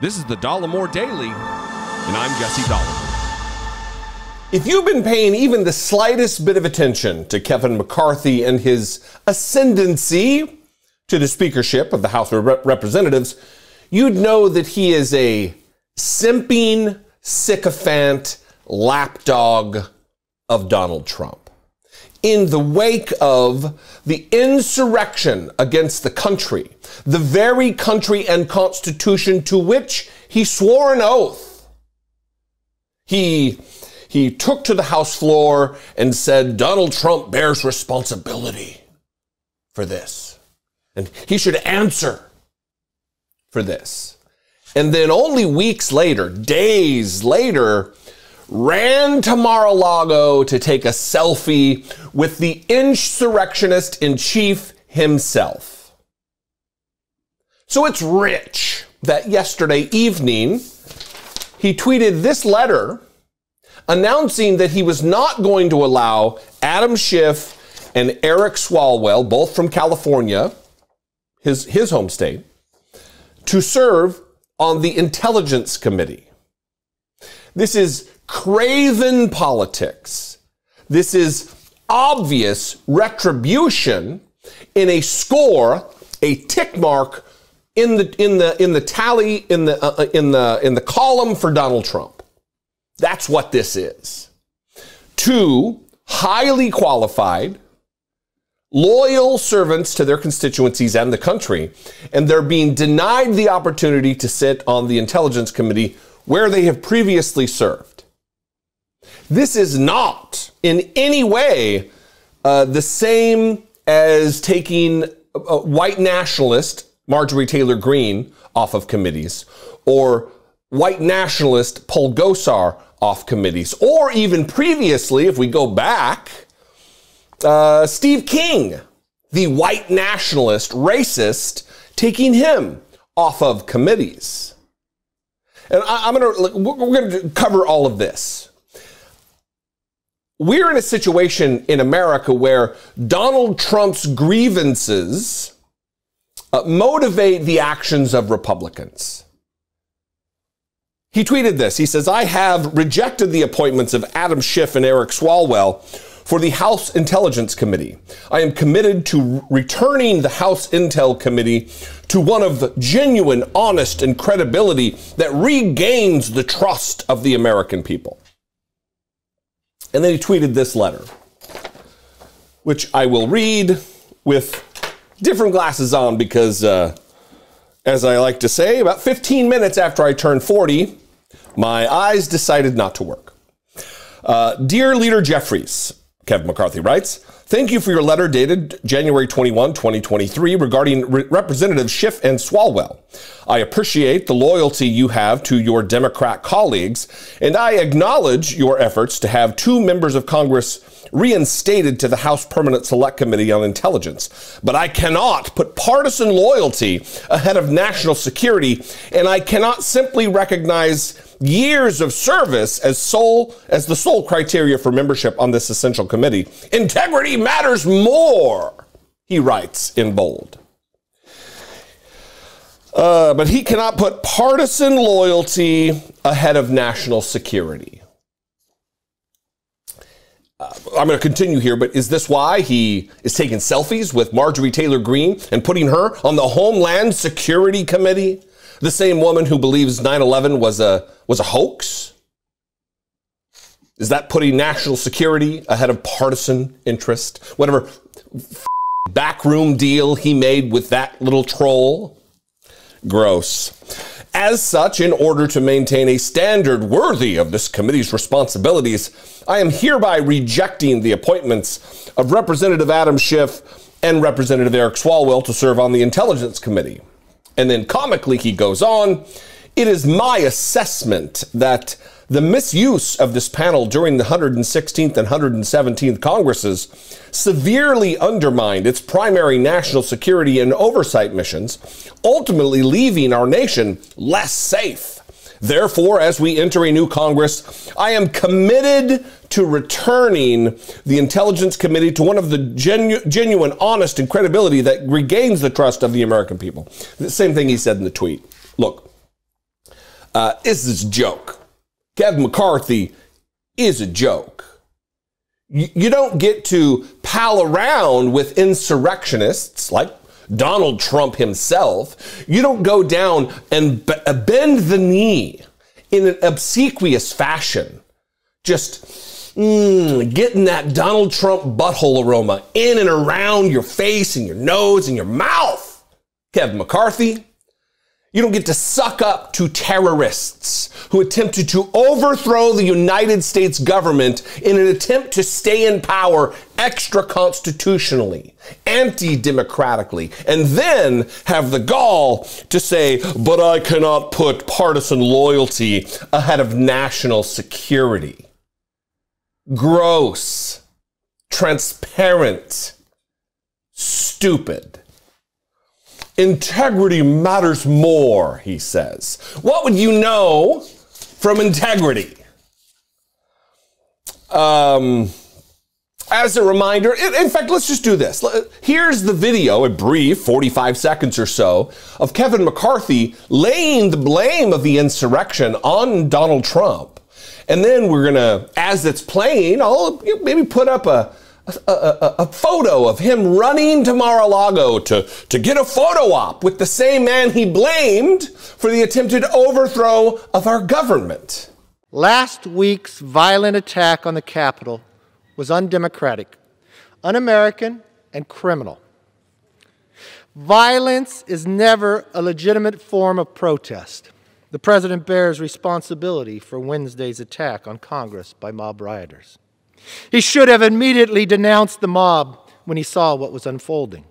This is the Dollemore Daily, and I'm Jesse Dollemore. If you've been paying even the slightest bit of attention to Kevin McCarthy and his ascendancy to the speakership of the House of Representatives, you'd know that he is a simping, sycophant lapdog of Donald Trump. In the wake of the insurrection against the country, the very country and constitution to which he swore an oath, he took to the House floor and said, Donald Trump bears responsibility for this, and he should answer for this. And then only weeks later, days later, ran to Mar-a-Lago to take a selfie with the insurrectionist in chief himself. So it's rich that yesterday evening he tweeted this letter announcing that he was not going to allow Adam Schiff and Eric Swalwell, both from California, his home state, to serve on the Intelligence Committee. This is craven politics. This is obvious retribution in a score, a tick mark in the tally in the column for Donald Trump. That's what this is. Two highly qualified, loyal servants to their constituencies and the country, and they're being denied the opportunity to sit on the Intelligence Committee where they have previously served. This is not in any way the same as taking a white nationalist Marjorie Taylor Greene off of committees, or white nationalist Paul Gosar off committees, or even previously, if we go back, Steve King, the white nationalist racist, taking him off of committees. And we're going to cover all of this. We're in a situation in America where Donald Trump's grievances motivate the actions of Republicans. He tweeted this. He says, I have rejected the appointments of Adam Schiff and Eric Swalwell for the House Intelligence Committee. I am committed to returning the House Intel Committee to one of genuine, honest, and credibility that regains the trust of the American people. And then he tweeted this letter, which I will read with different glasses on because, as I like to say, about 15 minutes after I turned 40, my eyes decided not to work. Dear Leader Jeffries, Kevin McCarthy writes, thank you for your letter dated January 21, 2023 regarding Representatives Schiff and Swalwell. I appreciate the loyalty you have to your Democrat colleagues, and I acknowledge your efforts to have two members of Congress reinstated to the House Permanent Select Committee on Intelligence. But I cannot put partisan loyalty ahead of national security, and I cannot simply recognize years of service as the sole criteria for membership on this essential committee. Integrity matters more, he writes in bold. But he cannot put partisan loyalty ahead of national security. I'm going to continue here, but is this why he is taking selfies with Marjorie Taylor Greene and putting her on the Homeland Security Committee? The same woman who believes 9/11 was a hoax? Is that putting national security ahead of partisan interest? Whatever backroom deal he made with that little troll? Gross. As such, in order to maintain a standard worthy of this committee's responsibilities, I am hereby rejecting the appointments of Representative Adam Schiff and Representative Eric Swalwell to serve on the Intelligence Committee. And then comically he goes on, it is my assessment that the misuse of this panel during the 116th and 117th Congresses severely undermined its primary national security and oversight missions, ultimately leaving our nation less safe. Therefore, as we enter a new Congress, I am committed to returning the Intelligence Committee to one of the genuine, honest, and credibility that regains the trust of the American people. The same thing he said in the tweet. Look, This is a joke. Kevin McCarthy is a joke. You don't get to pal around with insurrectionists like Donald Trump himself. You don't go down and bend the knee in an obsequious fashion. Just getting that Donald Trump butthole aroma in and around your face and your nose and your mouth. Kevin McCarthy, you don't get to suck up to terrorists who attempted to overthrow the United States government in an attempt to stay in power extra-constitutionally, anti-democratically, and then have the gall to say, but I cannot put partisan loyalty ahead of national security. Gross, transparent, stupid. Integrity matters more, he says. What would you know from integrity? As a reminder, in fact, let's just do this. Here's the video, a brief 45 seconds or so, of Kevin McCarthy laying the blame of the insurrection on Donald Trump. And then we're going to, as it's playing, I'll maybe put up a photo of him running to Mar-a-Lago to get a photo op with the same man he blamed for the attempted overthrow of our government. Last week's violent attack on the Capitol was undemocratic, un-American, and criminal. Violence is never a legitimate form of protest. The president bears responsibility for Wednesday's attack on Congress by mob rioters. He should have immediately denounced the mob when he saw what was unfolding.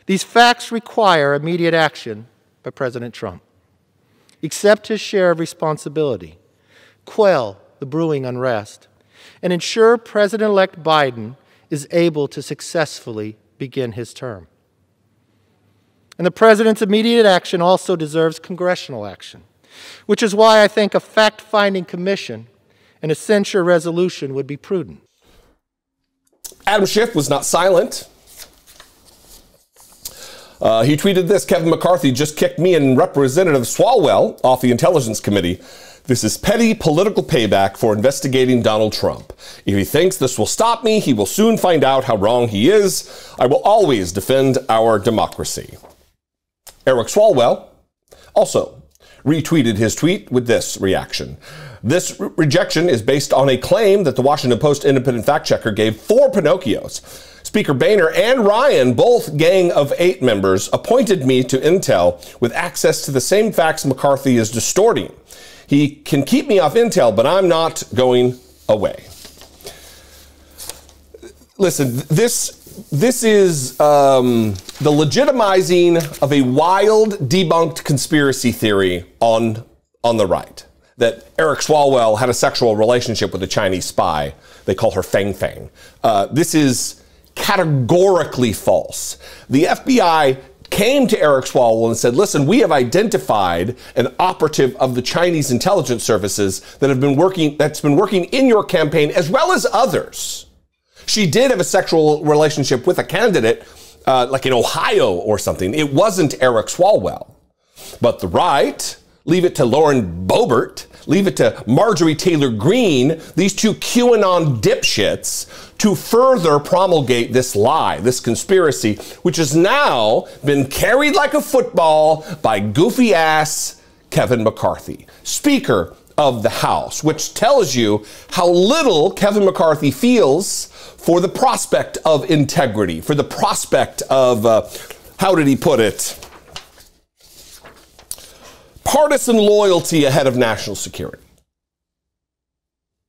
These facts require immediate action by President Trump. Accept his share of responsibility, quell the brewing unrest, and ensure President-elect Biden is able to successfully begin his term. And the president's immediate action also deserves congressional action, which is why I think a fact-finding commission and a censure resolution would be prudent. Adam Schiff was not silent. He tweeted this: Kevin McCarthy just kicked me and Representative Swalwell off the Intelligence Committee. This is petty political payback for investigating Donald Trump. If he thinks this will stop me, he will soon find out how wrong he is. I will always defend our democracy. Eric Swalwell also retweeted his tweet with this reaction. This rejection is based on a claim that the Washington Post independent fact checker gave 4 Pinocchios. Speaker Boehner and Ryan, both Gang of 8 members, appointed me to Intel with access to the same facts McCarthy is distorting. He can keep me off Intel, but I'm not going away. Listen, this is the legitimizing of a wild, debunked conspiracy theory on the right, that Eric Swalwell had a sexual relationship with a Chinese spy. They call her Fang Fang. This is categorically false. The FBI came to Eric Swalwell and said, listen, we have identified an operative of the Chinese intelligence services that's been working in your campaign as well as others. She did have a sexual relationship with a candidate, like in Ohio or something. It wasn't Eric Swalwell. But the right, leave it to Lauren Boebert, leave it to Marjorie Taylor Greene, these two QAnon dipshits, to further promulgate this lie, this conspiracy, which has now been carried like a football by goofy-ass Kevin McCarthy, Speaker of the House, which tells you how little Kevin McCarthy feels for the prospect of integrity, for the prospect of, how did he put it? Partisan loyalty ahead of national security.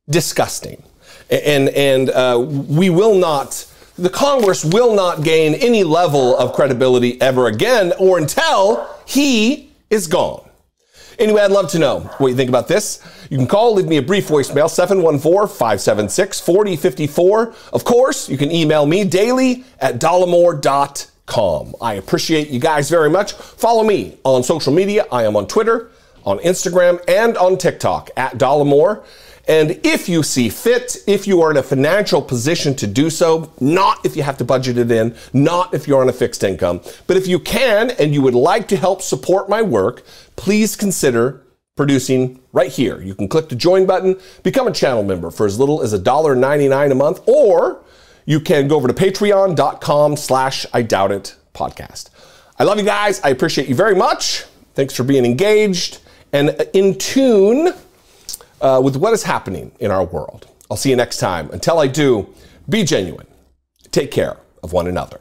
Disgusting. And we will not, the Congress will not gain any level of credibility ever again or until he is gone. Anyway, I'd love to know what you think about this. You can call, leave me a brief voicemail, 714-576-4054. Of course, you can email me daily@dollemore.com. I appreciate you guys very much. Follow me on social media. I am on Twitter, on Instagram, and on TikTok @Dollemore. And if you see fit, if you are in a financial position to do so, not if you have to budget it in, not if you're on a fixed income, but if you can and you would like to help support my work, please consider producing right here. You can click the join button, become a channel member for as little as $1.99 a month, or you can go over to patreon.com/IDoubtIt podcast. I love you guys. I appreciate you very much. Thanks for being engaged and in tune with what is happening in our world. I'll see you next time. Until I do, be genuine. Take care of one another.